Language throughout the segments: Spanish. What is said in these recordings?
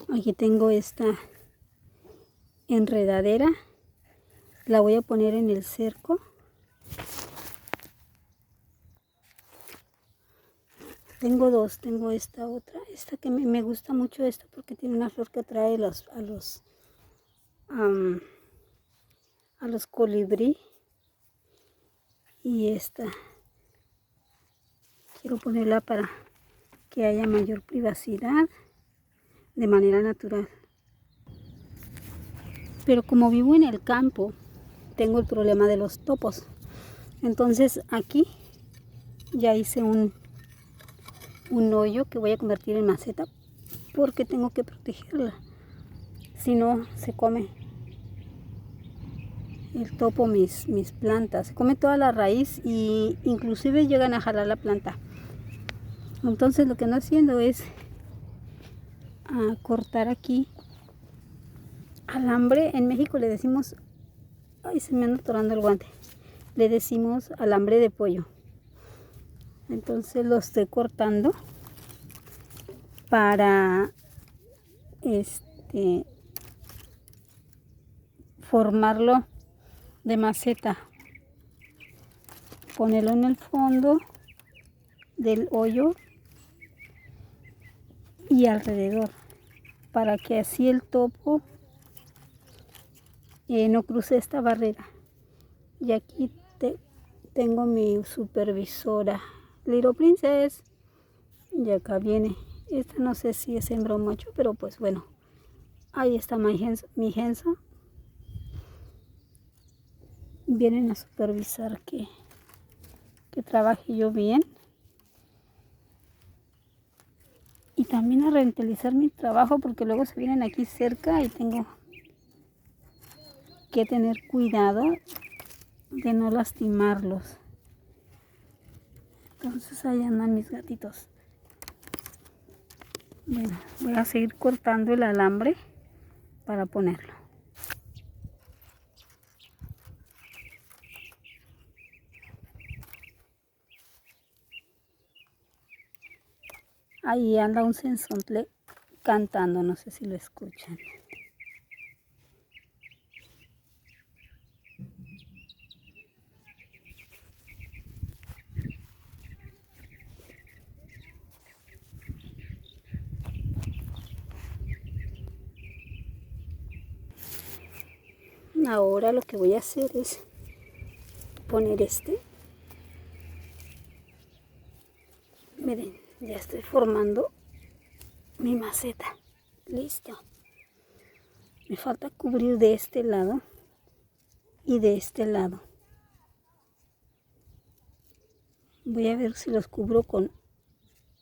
Aquí tengo esta enredadera, la voy a poner en el cerco. Tengo dos, tengo esta otra, esta que me gusta mucho esto porque tiene una flor que atrae a los colibrí. Y esta quiero ponerla para que haya mayor privacidad de manera natural. Pero como vivo en el campo, tengo el problema de los topos. Entonces aquí ya hice un hoyo que voy a convertir en maceta porque tengo que protegerla. Si no, se come el topo mis plantas. Se come toda la raíz y inclusive llegan a jalar la planta. Entonces lo que ando haciendo es cortar aquí alambre. En México le decimos, ay, se me anda atorando el guante, le decimos alambre de pollo. Entonces lo estoy cortando para formarlo de maceta, ponerlo en el fondo del hoyo y alrededor, para que así el topo no cruce esta barrera. Y aquí tengo mi supervisora, Little Princess, y acá viene. Esta no sé si es hembra o macho, pero pues bueno, ahí está mi Henso. Vienen a supervisar que trabaje yo bien. Y también a rentalizar mi trabajo porque luego se vienen aquí cerca y tengo que tener cuidado de no lastimarlos. Entonces ahí andan mis gatitos. Bueno, voy a seguir cortando el alambre para ponerlo. Ahí anda un censontle cantando, no sé si lo escuchan. Ahora lo que voy a hacer es poner miren, ya estoy formando mi maceta. Listo. Me falta cubrir de este lado y de este lado. Voy a ver si los cubro con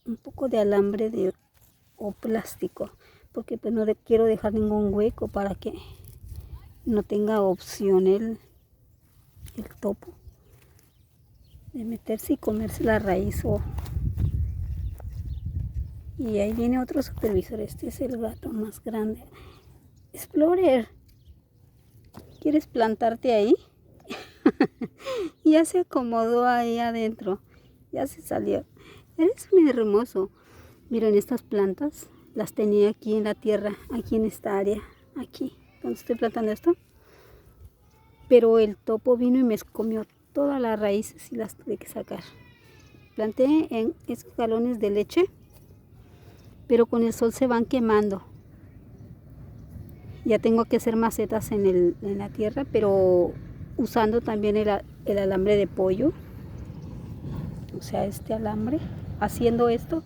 un poco de alambre o plástico, porque pues no quiero dejar ningún hueco para que no tenga opción el topo de meterse y comerse la raíz. Y ahí viene otro supervisor. Este es el gato más grande. Explorer, ¿quieres plantarte ahí? Ya se acomodó ahí adentro, ya se salió. Eres muy hermoso. Miren, estas plantas las tenía aquí en la tierra, aquí en esta área, aquí donde estoy plantando esto. Pero el topo vino y me comió todas las raíces y las tuve que sacar. Planté en esos galones de leche, pero con el sol se van quemando. Ya tengo que hacer macetas en la tierra, pero usando también el alambre de pollo. O sea, este alambre, haciendo esto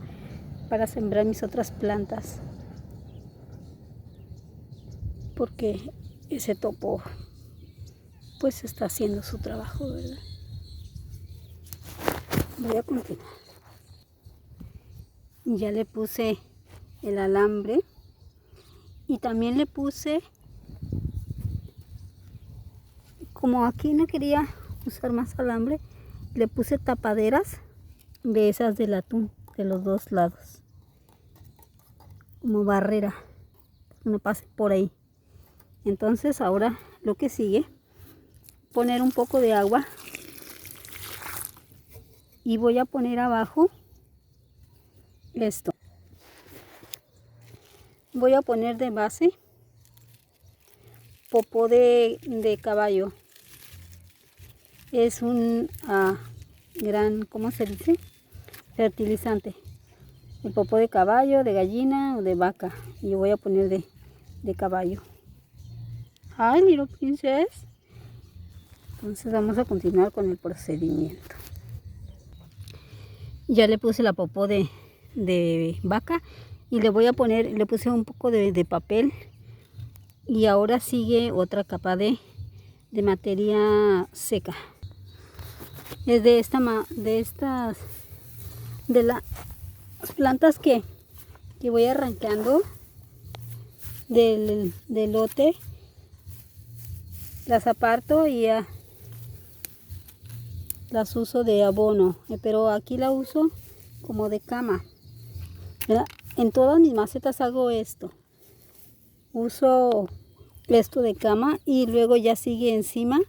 para sembrar mis otras plantas. Porque ese topo pues está haciendo su trabajo, ¿verdad? Voy a continuar. Ya le puse el alambre y también le puse, como aquí no quería usar más alambre, le puse tapaderas de esas del atún de los dos lados, como barrera, no pase por ahí. Entonces ahora lo que sigue, poner un poco de agua y voy a poner abajo esto. voy a poner de base popó de caballo. Es un gran, ¿cómo se dice? Fertilizante. El popó de caballo, de gallina o de vaca. Y yo voy a poner de caballo. Ay, Little Princess. Entonces vamos a continuar con el procedimiento. Ya le puse la popó de vaca y le voy a poner, le puse un poco de papel. Y ahora sigue otra capa de materia seca. Es de las plantas que voy arrancando del lote. Las aparto y ya las uso de abono, pero aquí la uso como de cama, ¿verdad? En todas mis macetas hago esto. Uso esto de cama y luego ya sigue encima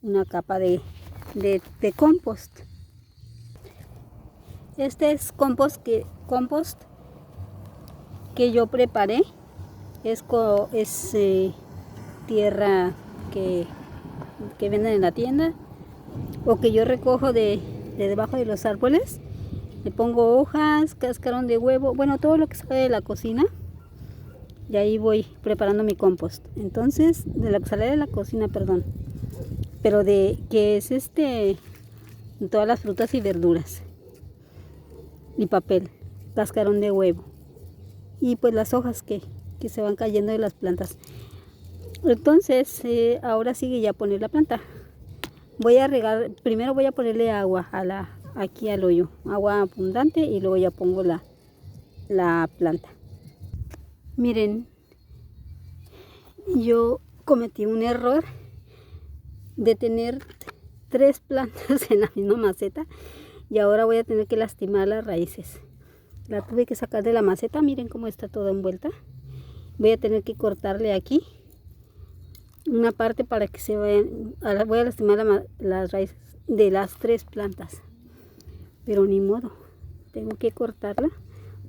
una capa de compost. Este es compost que yo preparé. Es tierra que venden en la tienda o que yo recojo de debajo de los árboles. Le pongo hojas, cascarón de huevo, bueno, todo lo que sale de la cocina. Y ahí voy preparando mi compost. Entonces, de lo que sale de la cocina, perdón. Pero que es todas las frutas y verduras. Y papel, cascarón de huevo. Y pues las hojas que se van cayendo de las plantas. Entonces, ahora sigue ya poner la planta. Voy a regar, primero voy a ponerle agua aquí al hoyo. Agua abundante y luego ya pongo la planta. Miren, yo cometí un error de tener 3 plantas en la misma maceta y ahora voy a tener que lastimar las raíces. La tuve que sacar de la maceta, miren cómo está toda envuelta. Voy a tener que cortarle aquí una parte para que se vayan. Voy a lastimar las raíces de las 3 plantas, pero ni modo, tengo que cortarla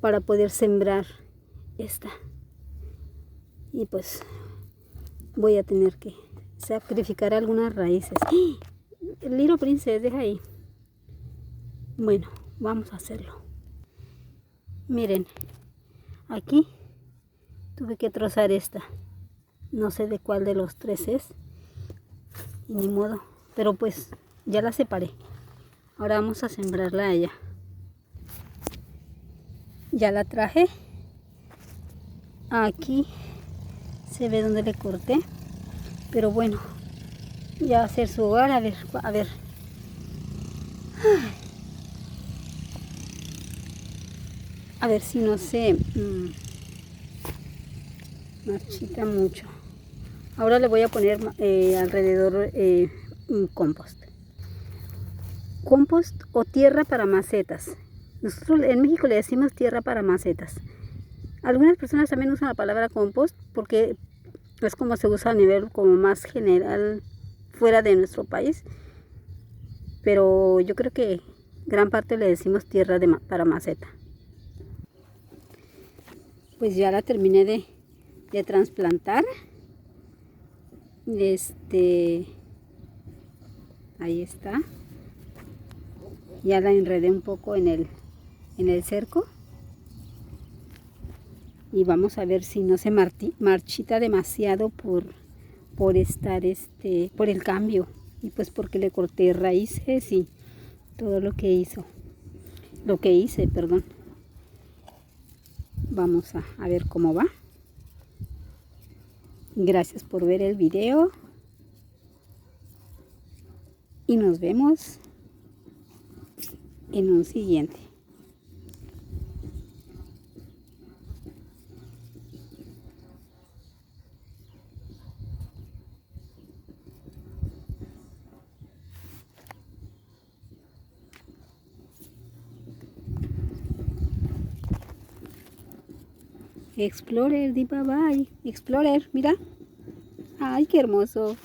para poder sembrar esta. Y pues voy a tener que sacrificar algunas raíces. Little Princess, deja ahí. Bueno, vamos a hacerlo. Miren, aquí tuve que trozar esta. No sé de cuál de los 3 es. Y ni modo. Pero pues ya la separé. Ahora vamos a sembrarla a ella. Ya la traje. Aquí se ve donde le corté. Pero bueno, ya va a ser su hogar. A ver. A ver si no se marchita mucho. Ahora le voy a poner alrededor un compost. Compost o tierra para macetas. Nosotros en México le decimos tierra para macetas. Algunas personas también usan la palabra compost porque es como se usa a nivel como más general fuera de nuestro país. Pero yo creo que gran parte le decimos tierra para maceta. Pues ya la terminé de trasplantar. Ahí está. Ya la enredé un poco en el cerco. Y vamos a ver si no se marchita demasiado por estar por el cambio. Y pues porque le corté raíces y todo lo que hice, perdón. Vamos a ver cómo va. Gracias por ver el video. Y nos vemos en un siguiente. Explorer, di bye bye. Explorer, mira. Ay, qué hermoso.